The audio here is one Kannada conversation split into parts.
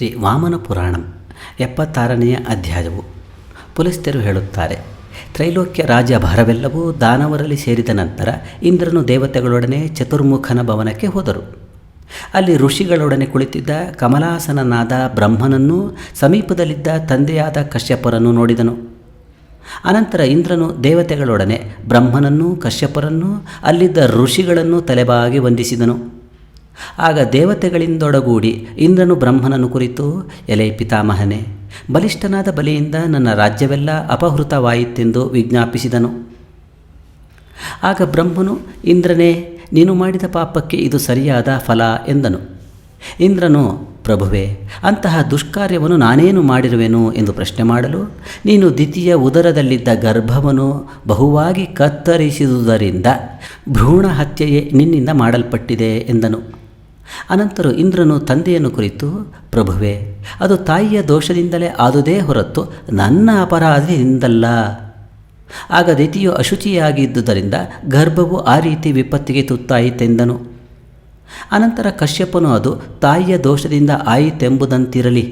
ಶ್ರೀ ವಾಮನ ಪುರಾಣಂ 76ನೆಯ ಅಧ್ಯಾಯವು. ಪುಲಸ್ತ್ಯರು ಹೇಳುತ್ತಾರೆ, ತ್ರೈಲೋಕ್ಯ ರಾಜ್ಯ ಭಾರವೆಲ್ಲವೂ ದಾನವರಲ್ಲಿ ಸೇರಿದ ನಂತರ ಇಂದ್ರನು ದೇವತೆಗಳೊಡನೆ ಚತುರ್ಮುಖನ ಭವನಕ್ಕೆ ಹೋದರು. ಅಲ್ಲಿ ಋಷಿಗಳೊಡನೆ ಕುಳಿತಿದ್ದ ಕಮಲಾಸನನಾದ ಬ್ರಹ್ಮನನ್ನು, ಸಮೀಪದಲ್ಲಿದ್ದ ತಂದೆಯಾದ ಕಶ್ಯಪರನ್ನು ನೋಡಿದನು. ಅನಂತರ ಇಂದ್ರನು ದೇವತೆಗಳೊಡನೆ ಬ್ರಹ್ಮನನ್ನು, ಕಶ್ಯಪರನ್ನು, ಅಲ್ಲಿದ್ದ ಋಷಿಗಳನ್ನು ತಲೆಬಾಗಿ ವಂದಿಸಿದನು. ಆಗ ದೇವತೆಗಳಿಂದೊಡಗೂಡಿ ಇಂದ್ರನು ಬ್ರಹ್ಮನನ್ನು ಕುರಿತು, ಎಲೆ ಪಿತಾಮಹನೇ, ಬಲಿಷ್ಠನಾದ ಬಲಿಯಿಂದ ನನ್ನ ರಾಜ್ಯವೆಲ್ಲ ಅಪಹೃತವಾಯಿತೆಂದು ವಿಜ್ಞಾಪಿಸಿದನು. ಆಗ ಬ್ರಹ್ಮನು, ಇಂದ್ರನೇ, ನೀನು ಮಾಡಿದ ಪಾಪಕ್ಕೆ ಇದು ಸರಿಯಾದ ಫಲ ಎಂದನು. ಇಂದ್ರನು, ಪ್ರಭುವೇ, ಅಂತಹ ದುಷ್ಕಾರ್ಯವನ್ನು ನಾನೇನು ಮಾಡಿರುವೆನು ಎಂದು ಪ್ರಶ್ನೆ ಮಾಡಲು, ನೀನು ದ್ವಿತೀಯ ಉದರದಲ್ಲಿದ್ದ ಗರ್ಭವನ್ನು ಬಹುವಾಗಿ ಕತ್ತರಿಸಿದುದರಿಂದ ಭ್ರೂಣ ಹತ್ಯೆಯೇ ನಿನ್ನಿಂದ ಮಾಡಲ್ಪಟ್ಟಿದೆ ಎಂದನು. ಅನಂತರ ಇಂದ್ರನು ತಂದೆಯನ್ನು ಕುರಿತು, ಪ್ರಭುವೇ, ಅದು ತಾಯಿಯ ದೋಷದಿಂದಲೇ ಆದುದೇ ಹೊರತು ನನ್ನ ಅಪರಾಧದಿಂದಲ್ಲ. ಆಗ ದಿತಿಯು ಅಶುಚಿಯಾಗಿದ್ದುದರಿಂದ ಗರ್ಭವು ಆ ರೀತಿ ವಿಪತ್ತಿಗೆ ತುತ್ತಾಯಿತೆಂದನು. ಅನಂತರ ಕಶ್ಯಪನು, ಅದು ತಾಯಿಯ ದೋಷದಿಂದ ಆಯಿತೆಂಬುದಂತಿರಲಿ,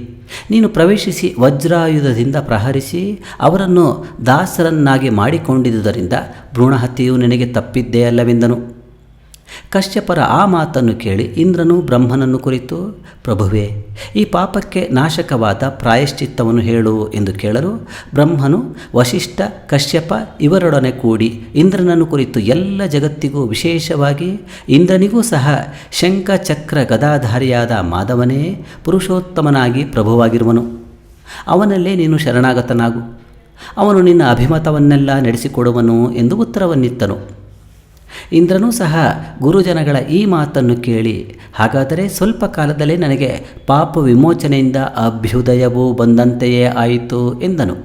ನೀನು ಪ್ರವೇಶಿಸಿ ವಜ್ರಾಯುಧದಿಂದ ಪ್ರಹರಿಸಿ ಅವರನ್ನು ದಾಸರನ್ನಾಗಿ ಮಾಡಿಕೊಂಡಿದ್ದುದರಿಂದ ಭ್ರೂಣಹತ್ಯೆಯು ನಿನಗೆ ತಪ್ಪಿದ್ದೇ ಅಲ್ಲವೆಂದನು. ಕಶ್ಯಪರ ಆ ಮಾತನ್ನು ಕೇಳಿ ಇಂದ್ರನು ಬ್ರಹ್ಮನನ್ನು ಕುರಿತು, ಪ್ರಭುವೇ, ಈ ಪಾಪಕ್ಕೆ ನಾಶಕವಾದ ಪ್ರಾಯಶ್ಚಿತ್ತವನ್ನು ಹೇಳು ಎಂದು ಕೇಳಲು, ಬ್ರಹ್ಮನು ವಸಿಷ್ಠ, ಕಶ್ಯಪ ಇವರೊಡನೆ ಕೂಡಿ ಇಂದ್ರನನ್ನು ಕುರಿತು ಎಲ್ಲ ಜಗತ್ತಿಗೂ, ವಿಶೇಷವಾಗಿ ಇಂದ್ರನಿಗೂ ಸಹ, ಶಂಖ ಚಕ್ರ ಗದಾಧಾರಿಯಾದ ಮಾಧವನೇ ಪುರುಷೋತ್ತಮನಾಗಿ ಪ್ರಭುವಾಗಿರುವನು, ಅವನಲ್ಲೇ ನೀನು ಶರಣಾಗತನಾಗು, ಅವನು ನಿನ್ನ ಅಭಿಮತವನ್ನೆಲ್ಲ ನಡೆಸಿಕೊಡುವನು ಎಂದು ಉತ್ತರವನ್ನಿತ್ತನು. ಇಂದ್ರನೂ ಸಹ ಗುರುಜನಗಳ ಈ ಮಾತನ್ನು ಕೇಳಿ, ಹಾಗಾದರೆ ಸ್ವಲ್ಪ ಕಾಲದಲ್ಲೇ ನನಗೆ ಪಾಪ ವಿಮೋಚನೆಯಿಂದ ಅಭ್ಯುದಯವೂ ಬಂದಂತೆಯೇ ಆಯಿತು ಎಂದನು.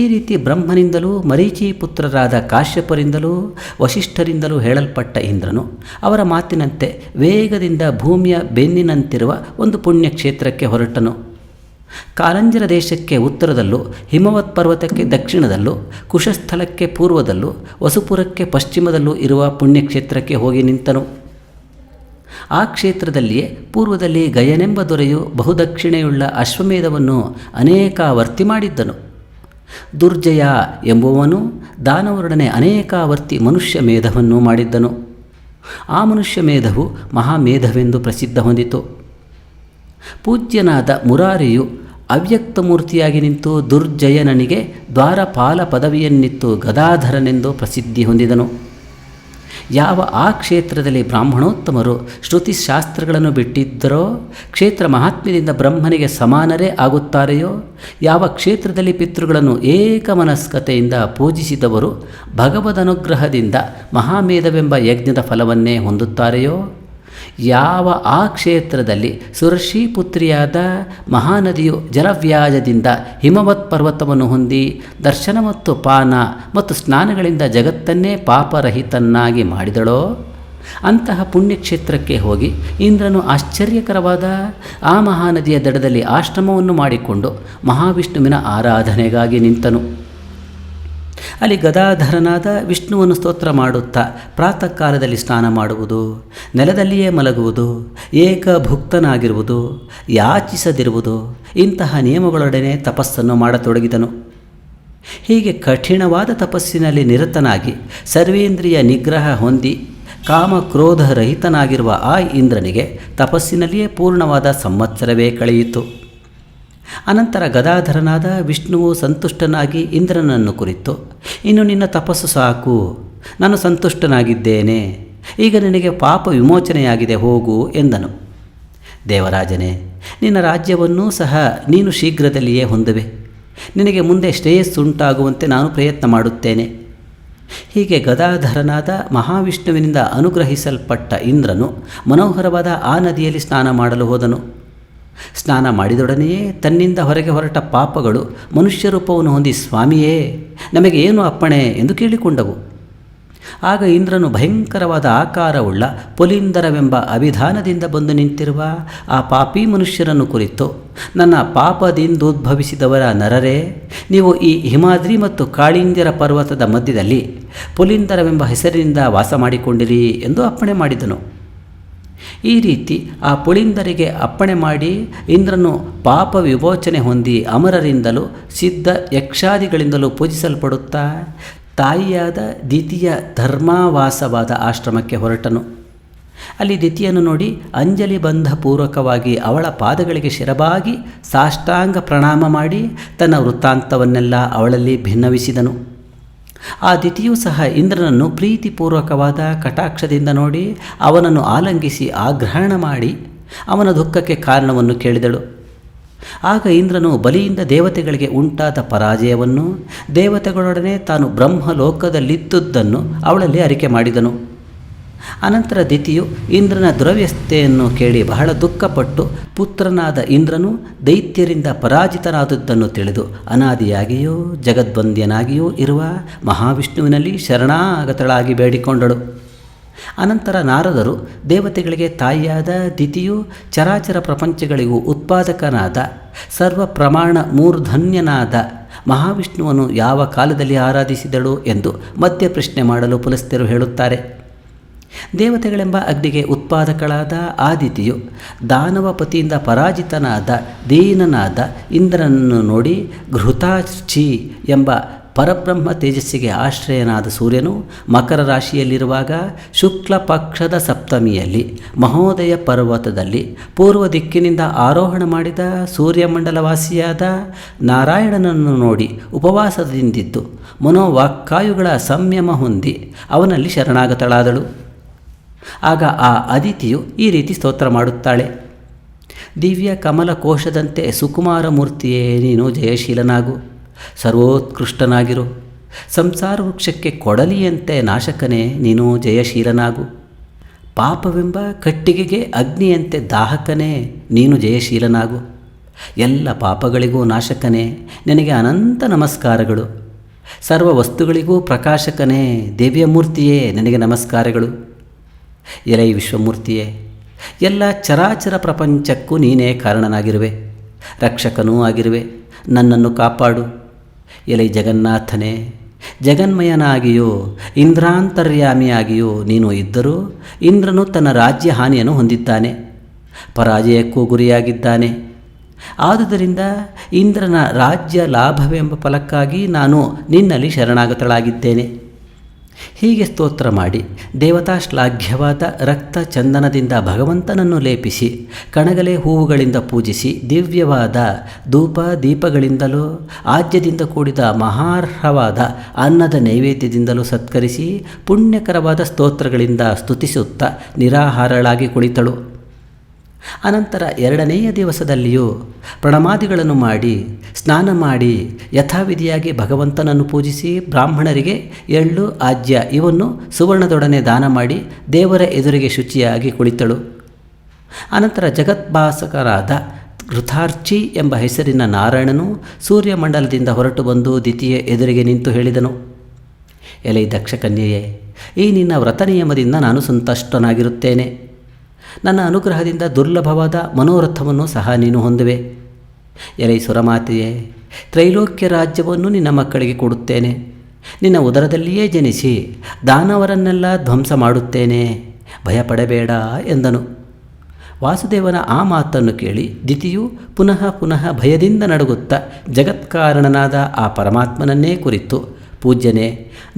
ಈ ರೀತಿ ಬ್ರಹ್ಮನಿಂದಲೂ, ಮರೀಚಿ ಪುತ್ರರಾದ ಕಾಶ್ಯಪರಿಂದಲೂ, ವಸಿಷ್ಠರಿಂದಲೂ ಹೇಳಲ್ಪಟ್ಟ ಇಂದ್ರನು ಅವರ ಮಾತಿನಂತೆ ವೇಗದಿಂದ ಭೂಮಿಯ ಬೆನ್ನಿನಂತಿರುವ ಒಂದು ಪುಣ್ಯಕ್ಷೇತ್ರಕ್ಕೆ ಹೊರಟನು. ಕಾಲಂಜರ ದೇಶಕ್ಕೆ ಉತ್ತರದಲ್ಲೂ, ಹಿಮವತ್ ಪರ್ವತಕ್ಕೆ ದಕ್ಷಿಣದಲ್ಲೂ, ಕುಶಸ್ಥಲಕ್ಕೆ ಪೂರ್ವದಲ್ಲೂ, ವಸುಪುರಕ್ಕೆ ಪಶ್ಚಿಮದಲ್ಲೂ ಇರುವ ಪುಣ್ಯಕ್ಷೇತ್ರಕ್ಕೆ ಹೋಗಿ ನಿಂತನು. ಆ ಕ್ಷೇತ್ರದಲ್ಲಿಯೇ ಪೂರ್ವದಲ್ಲಿ ಗಯನೆಂಬ ದೊರೆಯು ಬಹುದಕ್ಷಿಣೆಯುಳ್ಳ ಅಶ್ವಮೇಧವನ್ನು ಅನೇಕಾವರ್ತಿ ಮಾಡಿದ್ದನು. ದುರ್ಜಯ ಎಂಬುವನು ದಾನವರೊಡನೆ ಅನೇಕಾವರ್ತಿ ಮನುಷ್ಯ ಮೇಧವನ್ನು ಮಾಡಿದ್ದನು. ಆ ಮನುಷ್ಯ ಮೇಧವು ಮಹಾಮೇಧವೆಂದು ಪ್ರಸಿದ್ಧ ಹೊಂದಿತು. ಪೂಜ್ಯನಾದ ಮುರಾರಿಯು ಅವ್ಯಕ್ತ ಮೂರ್ತಿಯಾಗಿ ನಿಂತು ದುರ್ಜಯನನಿಗೆ ದ್ವಾರಪಾಲ ಪದವಿಯನ್ನಿತ್ತು ಗದಾಧರನೆಂದು ಪ್ರಸಿದ್ಧಿ ಹೊಂದಿದನು. ಯಾವ ಆ ಕ್ಷೇತ್ರದಲ್ಲಿ ಬ್ರಾಹ್ಮಣೋತ್ತಮರು ಶ್ರುತಿಶಾಸ್ತ್ರಗಳನ್ನು ಬಿಟ್ಟಿದ್ದರೋ, ಕ್ಷೇತ್ರ ಮಹಾತ್ಮ್ಯದಿಂದ ಬ್ರಹ್ಮನಿಗೆ ಸಮಾನರೇ ಆಗುತ್ತಾರೆಯೋ, ಯಾವ ಕ್ಷೇತ್ರದಲ್ಲಿ ಪಿತೃಗಳನ್ನು ಏಕಮನಸ್ಕತೆಯಿಂದ ಪೂಜಿಸಿದವರು ಭಗವದನುಗ್ರಹದಿಂದ ಮಹಾಮೇಧವೆಂಬ ಯಜ್ಞದ ಫಲವನ್ನೇ ಹೊಂದುತ್ತಾರೆಯೋ, ಯಾವ ಆ ಕ್ಷೇತ್ರದಲ್ಲಿ ಸುರಶಿ ಪುತ್ರಿಯಾದ ಮಹಾನದಿಯು ಜಲವ್ಯಾಜದಿಂದ ಹಿಮವತ್ ಪರ್ವತವನ್ನು ಹೊಂದಿ ದರ್ಶನ ಮತ್ತು ಪಾನ ಮತ್ತು ಸ್ನಾನಗಳಿಂದ ಜಗತ್ತನ್ನೇ ಪಾಪರಹಿತನ್ನಾಗಿ ಮಾಡಿದಳೋ, ಅಂತಹ ಪುಣ್ಯಕ್ಷೇತ್ರಕ್ಕೆ ಹೋಗಿ ಇಂದ್ರನು ಆಶ್ಚರ್ಯಕರವಾದ ಆ ಮಹಾನದಿಯ ದಡದಲ್ಲಿ ಆಶ್ರಮವನ್ನು ಮಾಡಿಕೊಂಡು ಮಹಾವಿಷ್ಣುವಿನ ಆರಾಧನೆಗಾಗಿ ನಿಂತನು. ಅಲ್ಲಿ ಗದಾಧರನಾದ ವಿಷ್ಣುವನ್ನು ಸ್ತೋತ್ರ ಮಾಡುತ್ತಾ ಪ್ರಾತಃ ಕಾಲದಲ್ಲಿ ಸ್ನಾನ ಮಾಡುವುದು, ನೆಲದಲ್ಲಿಯೇ ಮಲಗುವುದು, ಏಕಭುಕ್ತನಾಗಿರುವುದು, ಯಾಚಿಸದಿರುವುದು, ಇಂತಹ ನಿಯಮಗಳೊಡನೆ ತಪಸ್ಸನ್ನು ಮಾಡತೊಡಗಿದನು. ಹೀಗೆ ಕಠಿಣವಾದ ತಪಸ್ಸಿನಲ್ಲಿ ನಿರತನಾಗಿ ಸರ್ವೇಂದ್ರಿಯ ನಿಗ್ರಹ ಹೊಂದಿ ಕಾಮಕ್ರೋಧರಹಿತನಾಗಿರುವ ಆ ಇಂದ್ರನಿಗೆ ತಪಸ್ಸಿನಲ್ಲಿಯೇ ಪೂರ್ಣವಾದ ಸಂವತ್ಸರವೇ ಕಳೆಯಿತು. ಅನಂತರ ಗದಾಧರನಾದ ವಿಷ್ಣುವು ಸಂತುಷ್ಟನಾಗಿ ಇಂದ್ರನನ್ನು ಕುರಿತು, ಇನ್ನು ನಿನ್ನ ತಪಸ್ಸು ಸಾಕು, ನಾನು ಸಂತುಷ್ಟನಾಗಿದ್ದೇನೆ, ಈಗ ನಿನಗೆ ಪಾಪ ವಿಮೋಚನೆಯಾಗಿದೆ, ಹೋಗು ಎಂದನು. ದೇವರಾಜನೇ, ನಿನ್ನ ರಾಜ್ಯವನ್ನೂ ಸಹ ನೀನು ಶೀಘ್ರದಲ್ಲಿಯೇ ಹೊಂದುವೆ, ನಿನಗೆ ಮುಂದೆ ಶ್ರೇಯಸ್ಸುಂಟಾಗುವಂತೆ ನಾನು ಪ್ರಯತ್ನ ಮಾಡುತ್ತೇನೆ. ಹೀಗೆ ಗದಾಧರನಾದ ಮಹಾವಿಷ್ಣುವಿನಿಂದ ಅನುಗ್ರಹಿಸಲ್ಪಟ್ಟ ಇಂದ್ರನು ಮನೋಹರವಾದ ಆ ನದಿಯಲ್ಲಿ ಸ್ನಾನ ಮಾಡಲು ಹೋದನು. ಸ್ನಾನ ಮಾಡಿದೊಡನೆಯೇ ತನ್ನಿಂದ ಹೊರಗೆ ಹೊರಟ ಪಾಪಗಳು ಮನುಷ್ಯ ರೂಪವನ್ನು ಹೊಂದಿ, ಸ್ವಾಮಿಯೇ, ನಮಗೆ ಏನು ಅಪ್ಪಣೆ ಎಂದು ಕೇಳಿಕೊಂಡವು. ಆಗ ಇಂದ್ರನು ಭಯಂಕರವಾದ ಆಕಾರವುಳ್ಳ ಪುಲೀಂದರವೆಂಬ ಅಭಿಧಾನದಿಂದ ಬಂದು ನಿಂತಿರುವ ಆ ಪಾಪಿ ಮನುಷ್ಯರನ್ನು ಕುರಿತು, ನನ್ನ ಪಾಪದಿಂದುದ್ಭವಿಸಿದವರ ನರರೇ, ನೀವು ಈ ಹಿಮಾದ್ರಿ ಮತ್ತು ಕಾಳಿಂದ್ಯರ ಪರ್ವತದ ಮಧ್ಯದಲ್ಲಿ ಪುಲೀಂದರವೆಂಬ ಹೆಸರಿನಿಂದ ವಾಸ ಮಾಡಿಕೊಂಡಿರಿ ಎಂದು ಅಪ್ಪಣೆ ಮಾಡಿದನು. ಈ ರೀತಿ ಆ ಪುಳಿಂದರಿಗೆ ಅಪ್ಪಣೆ ಮಾಡಿ ಇಂದ್ರನು ಪಾಪ ವಿಮೋಚನೆ ಹೊಂದಿ ಅಮರರಿಂದಲೂ ಸಿದ್ಧ ಯಕ್ಷಾದಿಗಳಿಂದಲೂ ಪೂಜಿಸಲ್ಪಡುತ್ತಾ ತಾಯಿಯಾದ ದಿತಿಯ ಧರ್ಮಾವಾಸವಾದ ಆಶ್ರಮಕ್ಕೆ ಹೊರಟನು. ಅಲ್ಲಿ ದಿತಿಯನ್ನು ನೋಡಿ ಅಂಜಲಿ ಬಂಧ ಪೂರ್ವಕವಾಗಿ ಅವಳ ಪಾದಗಳಿಗೆ ಶಿರಬಾಗಿ ಸಾಷ್ಟಾಂಗ ಪ್ರಣಾಮ ಮಾಡಿ ತನ್ನ ವೃತ್ತಾಂತವನ್ನೆಲ್ಲ ಅವಳಲ್ಲಿ ಭಿನ್ನವಿಸಿದನು. ಆ ದಿತಿಯೂ ಸಹ ಇಂದ್ರನನ್ನು ಪ್ರೀತಿಪೂರ್ವಕವಾದ ಕಟಾಕ್ಷದಿಂದ ನೋಡಿ ಅವನನ್ನು ಆಲಂಗಿಸಿ ಆಗ್ರಹಣ ಮಾಡಿ ಅವನ ದುಃಖಕ್ಕೆ ಕಾರಣವನ್ನು ಕೇಳಿದಳು. ಆಗ ಇಂದ್ರನು ಬಲಿಯಿಂದ ದೇವತೆಗಳಿಗೆ ಉಂಟಾದ ಪರಾಜಯವನ್ನು, ದೇವತೆಗಳೊಡನೆ ತಾನು ಬ್ರಹ್ಮಲೋಕದಲ್ಲಿದ್ದುದನ್ನು ಅವಳಲ್ಲಿ ಅರಿಕೆ ಮಾಡಿದನು. ಅನಂತರ ದಿತಿಯು ಇಂದ್ರನ ದುರವ್ಯಸ್ಥೆಯನ್ನು ಕೇಳಿ ಬಹಳ ದುಃಖಪಟ್ಟು ಪುತ್ರನಾದ ಇಂದ್ರನು ದೈತ್ಯರಿಂದ ಪರಾಜಿತನಾದದ್ದನ್ನು ತಿಳಿದು ಅನಾದಿಯಾಗಿಯೂ ಜಗದ್ವಂದ್ಯನಾಗಿಯೂ ಇರುವ ಮಹಾವಿಷ್ಣುವಿನಲ್ಲಿ ಶರಣಾಗತಳಾಗಿ ಬೇಡಿಕೊಂಡಳು. ಅನಂತರ ನಾರದರು ದೇವತೆಗಳಿಗೆ ತಾಯಿಯಾದ ದಿತಿಯು ಚರಾಚರ ಪ್ರಪಂಚಗಳಿಗೂ ಉತ್ಪಾದಕನಾದ ಸರ್ವ ಪ್ರಮಾಣ ಮೂರ್ಧನ್ಯನಾದ ಮಹಾವಿಷ್ಣುವನ್ನು ಯಾವ ಕಾಲದಲ್ಲಿ ಆರಾಧಿಸಿದಳು ಎಂದು ಮಧ್ಯ ಪ್ರಶ್ನೆ ಮಾಡಲು ಪುಲಸ್ತ್ಯರು ಹೇಳುತ್ತಾರೆ. ದೇವತೆಗಳೆಂಬ ಅಗ್ನಿಗೆ ಉತ್ಪಾದಕಳಾದ ಆದಿತಿಯು ದಾನವಪತಿಯಿಂದ ಪರಾಜಿತನಾದ ದೀನನಾದ ಇಂದ್ರನನ್ನು ನೋಡಿ ಘೃತಾಚಿ ಎಂಬ ಪರಬ್ರಹ್ಮ ತೇಜಸ್ಸಿಗೆ ಆಶ್ರಯನಾದ ಸೂರ್ಯನು ಮಕರ ರಾಶಿಯಲ್ಲಿರುವಾಗ ಶುಕ್ಲ ಪಕ್ಷದ ಸಪ್ತಮಿಯಲ್ಲಿ ಮಹೋದಯ ಪರ್ವತದಲ್ಲಿ ಪೂರ್ವ ದಿಕ್ಕಿನಿಂದ ಆರೋಹಣ ಮಾಡಿದ ಸೂರ್ಯಮಂಡಲವಾಸಿಯಾದ ನಾರಾಯಣನನ್ನು ನೋಡಿ ಉಪವಾಸದಿಂದಿದ್ದು ಮನೋವಾಕ್ಕಾಯುಗಳ ಸಂಯಮ ಹೊಂದಿ ಅವನಲ್ಲಿ ಶರಣಾಗತಳಾದಳು. ಆಗ ಆ ಅದಿತಿಯು ಈ ರೀತಿ ಸ್ತೋತ್ರ ಮಾಡುತ್ತಾಳೆ. ದಿವ್ಯ ಕಮಲ ಕೋಶದಂತೆ ಸುಕುಮಾರ ಮೂರ್ತಿಯೇ ನೀನು ಜಯಶೀಲನಾಗು, ಸರ್ವೋತ್ಕೃಷ್ಟನಾಗಿರು. ಸಂಸಾರ ವೃಕ್ಷಕ್ಕೆ ಕೊಡಲಿಯಂತೆ ನಾಶಕನೇ ನೀನು ಜಯಶೀಲನಾಗು. ಪಾಪವೆಂಬ ಕಟ್ಟಿಗೆಗೆ ಅಗ್ನಿಯಂತೆ ದಾಹಕನೇ ನೀನು ಜಯಶೀಲನಾಗು. ಎಲ್ಲ ಪಾಪಗಳಿಗೂ ನಾಶಕನೇ ನಿನಗೆ ಅನಂತ ನಮಸ್ಕಾರಗಳು. ಸರ್ವ ವಸ್ತುಗಳಿಗೂ ಪ್ರಕಾಶಕನೇ ದಿವ್ಯಮೂರ್ತಿಯೇ ನಿನಗೆ ನಮಸ್ಕಾರಗಳು. ಎಲೈ ವಿಶ್ವಮೂರ್ತಿಯೇ, ಎಲ್ಲ ಚರಾಚರ ಪ್ರಪಂಚಕ್ಕೂ ನೀನೇ ಕಾರಣನಾಗಿರುವೆ, ರಕ್ಷಕನೂ ಆಗಿರುವೆ. ನನ್ನನ್ನು ಕಾಪಾಡು. ಎಲೈ ಜಗನ್ನಾಥನೇ, ಜಗನ್ಮಯನಾಗಿಯೂ ಇಂದ್ರಾಂತರ್ಯಾಮಿಯಾಗಿಯೂ ನೀನು ಇದ್ದರೂ ಇಂದ್ರನು ತನ್ನ ರಾಜ್ಯ ಹಾನಿಯನ್ನು ಹೊಂದಿದ್ದಾನೆ, ಪರಾಜಯಕ್ಕೂ ಗುರಿಯಾಗಿದ್ದಾನೆ. ಆದುದರಿಂದ ಇಂದ್ರನ ರಾಜ್ಯ ಲಾಭವೆಂಬ ಫಲಕ್ಕಾಗಿ ನಾನು ನಿನ್ನಲ್ಲಿ ಶರಣಾಗತಳಾಗಿದ್ದೇನೆ. ಹೀಗೆ ಸ್ತೋತ್ರ ಮಾಡಿ ದೇವತಾ ಶ್ಲಾಘ್ಯವಾದ ರಕ್ತ ಚಂದನದಿಂದ ಭಗವಂತನನ್ನು ಲೇಪಿಸಿ ಕಣಗಲೆ ಹೂವುಗಳಿಂದ ಪೂಜಿಸಿ ದಿವ್ಯವಾದ ಧೂಪ ದೀಪಗಳಿಂದಲೂ ಆಜ್ಯದಿಂದ ಕೂಡಿದ ಮಹಾರ್ಹವಾದ ಅನ್ನದ ನೈವೇದ್ಯದಿಂದಲೂ ಸತ್ಕರಿಸಿ ಪುಣ್ಯಕರವಾದ ಸ್ತೋತ್ರಗಳಿಂದ ಸ್ತುತಿಸುತ್ತಾ ನಿರಾಹಾರಳಾಗಿ ಕುಳಿತಳು. ಅನಂತರ ಎರಡನೆಯ ದಿವಸದಲ್ಲಿಯೂ ಪ್ರಣಾಮಾದಿಗಳನ್ನು ಮಾಡಿ ಸ್ನಾನ ಮಾಡಿ ಯಥಾವಿಧಿಯಾಗಿ ಭಗವಂತನನ್ನು ಪೂಜಿಸಿ ಬ್ರಾಹ್ಮಣರಿಗೆ ಎಳ್ಳು ಆಜ್ಯ ಇವನ್ನು ಸುವರ್ಣದೊಡನೆ ದಾನ ಮಾಡಿ ದೇವರ ಎದುರಿಗೆ ಶುಚಿಯಾಗಿ ಕುಳಿತಳು. ಅನಂತರ ಜಗದ್ಭಾಸಕರಾದ ಘೃತಾರ್ಚಿ ಎಂಬ ಹೆಸರಿನ ನಾರಾಯಣನು ಸೂರ್ಯಮಂಡಲದಿಂದ ಹೊರಟು ಬಂದು ದಿತಿಯ ಎದುರಿಗೆ ನಿಂತು ಹೇಳಿದನು, ಎಲೈ ದಕ್ಷಕನ್ಯೆಯೇ, ಈ ನಿನ್ನ ವ್ರತ ನಿಯಮದಿಂದ ನಾನು ಸಂತುಷ್ಟನಾಗಿರುತ್ತೇನೆ. ನನ್ನ ಅನುಗ್ರಹದಿಂದ ದುರ್ಲಭವಾದ ಮನೋರಥವನ್ನು ಸಹ ನೀನು ಹೊಂದುವೆ. ಎಲೈ ಸುರಮಾತೆಯೇ, ತ್ರೈಲೋಕ್ಯ ರಾಜ್ಯವನ್ನು ನಿನ್ನ ಮಕ್ಕಳಿಗೆ ಕೊಡುತ್ತೇನೆ. ನಿನ್ನ ಉದರದಲ್ಲಿಯೇ ಜನಿಸಿ ದಾನವರನ್ನೆಲ್ಲ ಧ್ವಂಸ ಮಾಡುತ್ತೇನೆ, ಭಯಪಡಬೇಡ ಎಂದನು. ವಾಸುದೇವನ ಆ ಮಾತನ್ನು ಕೇಳಿ ದಿತಿಯು ಪುನಃ ಪುನಃ ಭಯದಿಂದ ನಡುಗುತ್ತಾ ಜಗತ್ಕಾರಣನಾದ ಆ ಪರಮಾತ್ಮನನ್ನೇ ಕುರಿತು, ಪೂಜ್ಯನೇ,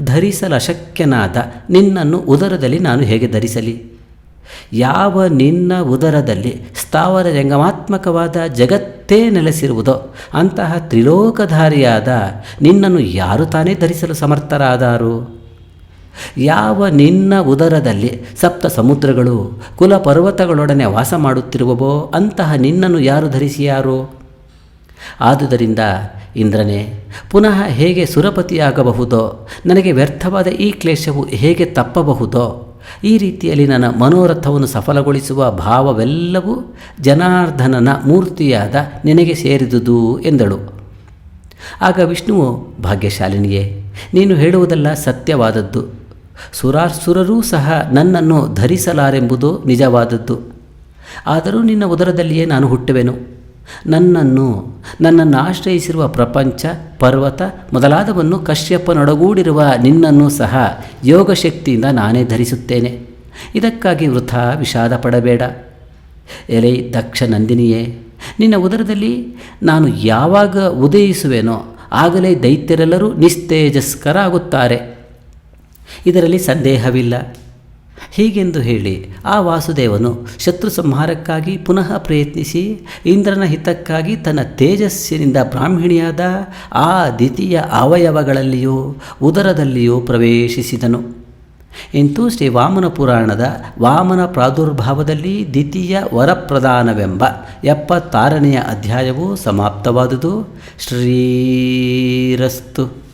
ಧರಿಸಲಶಕ್ಯನಾದ ನಿನ್ನನ್ನು ಉದರದಲ್ಲಿ ನಾನು ಹೇಗೆ ಧರಿಸಲಿ? ಯಾವ ನಿನ್ನ ಉದರದಲ್ಲಿ ಸ್ಥಾವರ ಜಂಗಮಾತ್ಮಕವಾದ ಜಗತ್ತೇ ನೆಲೆಸಿರುವುದೋ ಅಂತಹ ತ್ರಿಲೋಕಧಾರಿಯಾದ ನಿನ್ನನ್ನು ಯಾರು ತಾನೇ ಧರಿಸಲು ಸಮರ್ಥರಾದಾರು? ಯಾವ ನಿನ್ನ ಉದರದಲ್ಲಿ ಸಪ್ತ ಸಮುದ್ರಗಳು ಕುಲಪರ್ವತಗಳೊಡನೆ ವಾಸ ಮಾಡುತ್ತಿರುವವೋ ಅಂತಹ ನಿನ್ನನ್ನು ಯಾರು ಧರಿಸಿಯಾರೋ? ಆದುದರಿಂದ ಇಂದ್ರನೇ, ಪುನಃ ಹೇಗೆ ಸುರಪತಿಯಾಗಬಹುದೋ, ನನಗೆ ವ್ಯರ್ಥವಾದ ಈ ಕ್ಲೇಶವು ಹೇಗೆ ತಪ್ಪಬಹುದೋ, ಈ ರೀತಿಯಲ್ಲಿ ನನ್ನ ಮನೋರಥವನ್ನು ಸಫಲಗೊಳಿಸುವ ಭಾವವೆಲ್ಲವೂ ಜನಾರ್ದನನ ಮೂರ್ತಿಯಾದ ನಿನಗೆ ಸೇರಿದುದು ಎಂದಳು. ಆಗ ವಿಷ್ಣುವು, ಭಾಗ್ಯಶಾಲಿನಿಯೇ, ನೀನು ಹೇಳುವುದೆಲ್ಲ ಸತ್ಯವಾದದ್ದು. ಸುರರೂ ಸಹ ನನ್ನನ್ನು ಧರಿಸಲಾರೆಂಬುದು ನಿಜವಾದದ್ದು. ಆದರೂ ನಿನ್ನ ಉದರದಲ್ಲಿಯೇ ನಾನು ಹುಟ್ಟುವೆನು. ನನ್ನನ್ನು ಆಶ್ರಯಿಸಿರುವ ಪ್ರಪಂಚ, ಪರ್ವತ ಮೊದಲಾದವನ್ನು ಕಶ್ಯಪನೊಡಗೂಡಿರುವ ನಿನ್ನನ್ನು ಸಹ ಯೋಗಶಕ್ತಿಯಿಂದ ನಾನೇ ಧರಿಸುತ್ತೇನೆ. ಇದಕ್ಕಾಗಿ ವೃಥಾ ವಿಷಾದ ಪಡಬೇಡ. ಎಲೆ ದಕ್ಷ ನಂದಿನಿಯೇ, ನಿನ್ನ ಉದರದಲ್ಲಿ ನಾನು ಯಾವಾಗ ಉದಯಿಸುವೆನೋ ಆಗಲೇ ದೈತ್ಯರೆಲ್ಲರೂ ನಿಸ್ತೇಜಸ್ಕರಾಗುತ್ತಾರೆ, ಇದರಲ್ಲಿ ಸಂದೇಹವಿಲ್ಲ. ಹೀಗೆಂದು ಹೇಳಿ ಆ ವಾಸುದೇವನು ಶತ್ರು ಸಂಹಾರಕ್ಕಾಗಿ ಪುನಃ ಪ್ರಯತ್ನಿಸಿ ಇಂದ್ರನ ಹಿತಕ್ಕಾಗಿ ತನ್ನ ತೇಜಸ್ಸಿನಿಂದ ಬ್ರಾಹ್ಮಣಿಯಾದ ಆ ದ್ವಿತೀಯ ಅವಯವಗಳಲ್ಲಿಯೂ ಉದರದಲ್ಲಿಯೂ ಪ್ರವೇಶಿಸಿದನು. ಇಂತೂ ಶ್ರೀ ವಾಮನ ಪುರಾಣದ ವಾಮನ ಪ್ರಾದುರ್ಭಾವದಲ್ಲಿ ದ್ವಿತೀಯ ವರಪ್ರದಾನವೆಂಬ 76ನೆಯ ಅಧ್ಯಾಯವು ಸಮಾಪ್ತವಾದುದು. ಶ್ರೀರಸ್ತು.